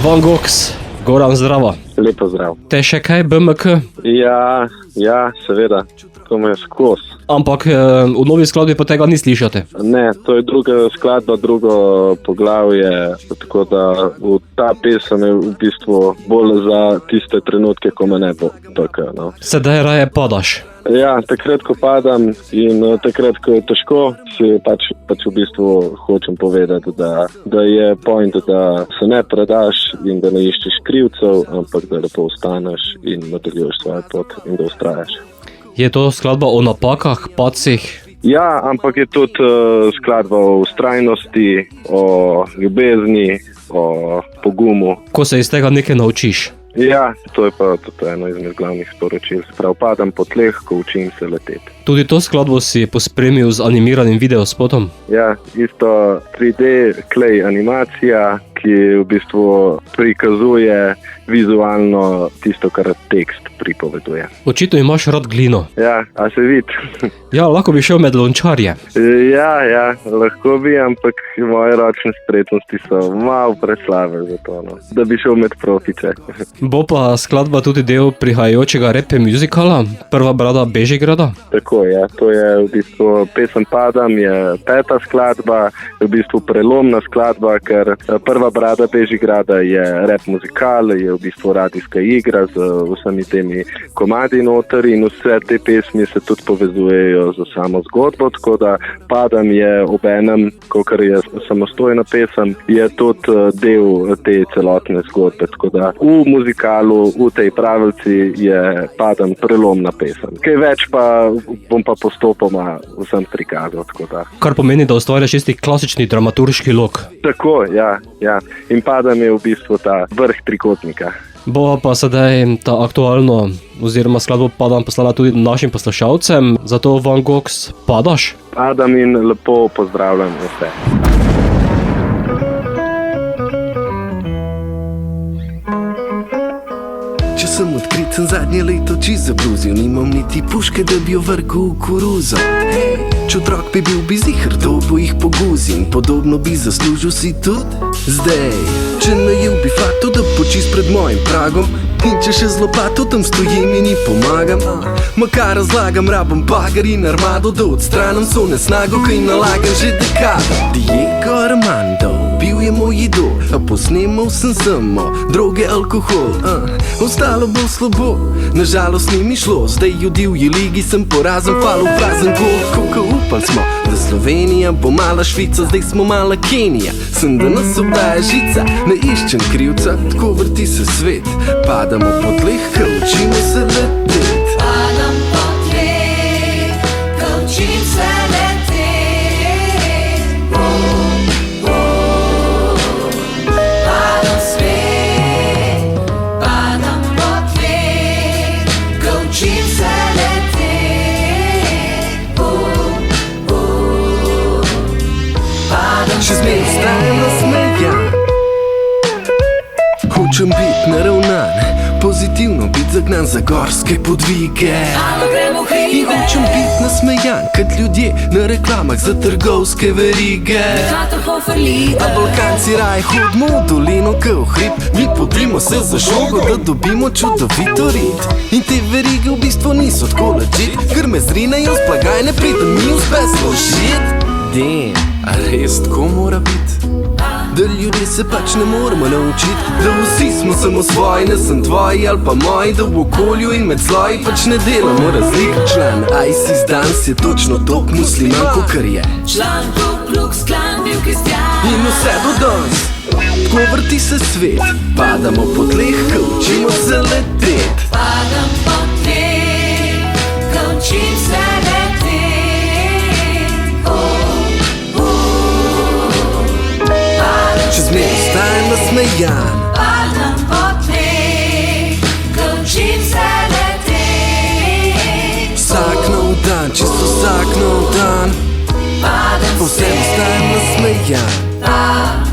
Van Gox, Goran, zdravo. Lepo zdrav. Te še kaj BMK? Ja, seveda, to me je skos. Ampak v novi skladbi pa tega ni slišate. Ne, to je druga skladba, drugo poglavje, tako da ta pesem je v bistvu bolj za tiste trenutke, ko me ne bo tako, no. Sedaj raje padaš. Ja, takrat, ko padam in takrat, ko je težko, si pač v bistvu hočem povedati, da je point, da se ne predaš in da ne iščeš krivcev, ampak da lepo ostaneš in nadaljuješ svojo pot in da ustrajaš. Je to skladba o napakah, padcih? Ja, ampak je tudi skladba o vztrajnosti, o ljubezni, o pogumu. Ko se iz tega nekaj naučiš? Ja, to je pa tudi eno izmed glavnih sporočil. Prav padam po tleh, ko učim se leteti. Tudi to skladbo si pospremil z animiranim videospotom? Ja, isto 3D klej animacija, ki v bistvu prikazuje vizualno tisto, kar tekst pripoveduje. Očitno imaš rad glino. Ja, a se vidi? Ja, lahko bi šel med lončarje. Ja, lahko bi, ampak moje ročne spretnosti so malo preslabe za to, no. Da bi šel med profiče. Bo pa skladba tudi del prihajajočega rap muzikala, Prva brada Bežigrada? Tako je, to je v bistvu pesem Padam, je 5. skladba, v bistvu prelomna skladba, ker Prva brada Bežigrada je rap muzikal, je v bistvu radijska igra z vsemi temi komadi noter in vse te pesmi se tudi povezujejo z samo zgodbo, tako da Padam je obenem, kakor je samostojna pesem, je tudi del te celotne zgodbe, tako da v muzikalu, v tej pravici je Padam prelomna pesem. Kaj več pa bom pa postopoma vsem prikazal, tako da. Kar pomeni, da ustvarjaš isti klasični dramaturški lok. Tako, ja. In Padam je v bistvu ta vrh trikotnika. Bo pa sedaj ta aktualno oziroma skladbo Padam poslala tudi našim poslušalcem, zato Van Gox, padaš? Padam in lepo pozdravljam vse. Če sem odkrit, sem zadnje leto čisto zabluzil, nimam niti puške, da bi jo vrgel v koruzo. Če otrok bi ziher, to bo jih poguzil, podobno bi zaslužil si tudi zdaj. Če najel bi fakto, da počist pred mojim pragom, in če še z lopato tam stojim in ji pomagam, makar razlagam, rabam bager in armado, da odstranim so nesnago, kaj nalagam že dekado. Diego Armando, bil je moj idol, a posnemal sem samo droge, alkohol, ostalo bo slabo, nažalost ni mi šlo, zdaj v divji ligi sem porazen, falil prazen gol, koliko upal smo, da Slovenija bo mala Švica, zdaj smo mala Kenija, sem da nas obdaja žica, ne iščem krivca, tako vrti se svet, padamo po tleh, ko učimo se leteti. Padam po tleh, ko učim se leteti. Padam svet, padam po tleh, ko učim se leteti. Še zmeraj ostajam nasmejan, hočem biti naravnan, pozitivno biti zagnan za gorske podvige. In hočem biti nasmejan, kot ljudje na reklamah za trgovske verige. A Balkanci raje hodimo v dolino, ke v hrib, mi podrimo se za žogo, da dobimo čudovito rit. In te verige v bistvu niso tako legit, ker me zrinejo z blagajne, pridem mi uspe složit. A res tako mora biti, da ljudje se pač ne moramo naučiti, da vsi smo samo svoji, ne sem tvoji ali pa moji, da v okolju in med sloji pač ne delamo razlik. Član ISIS danes je točno tok musliman, kakor je Član Ku Klux Klan bil kristjan. in vse do danes, tako vrti se svet, padamo po tleh, ko učimo se leteti. Padam po tleh, ko učim se leteti. Še zmeraj ostajam nasmejan, Padam po tleh, ko učim se leteti. vsak nov dan, čisto vsak nov dan, Padam povsem ostajam nasmejan. svet,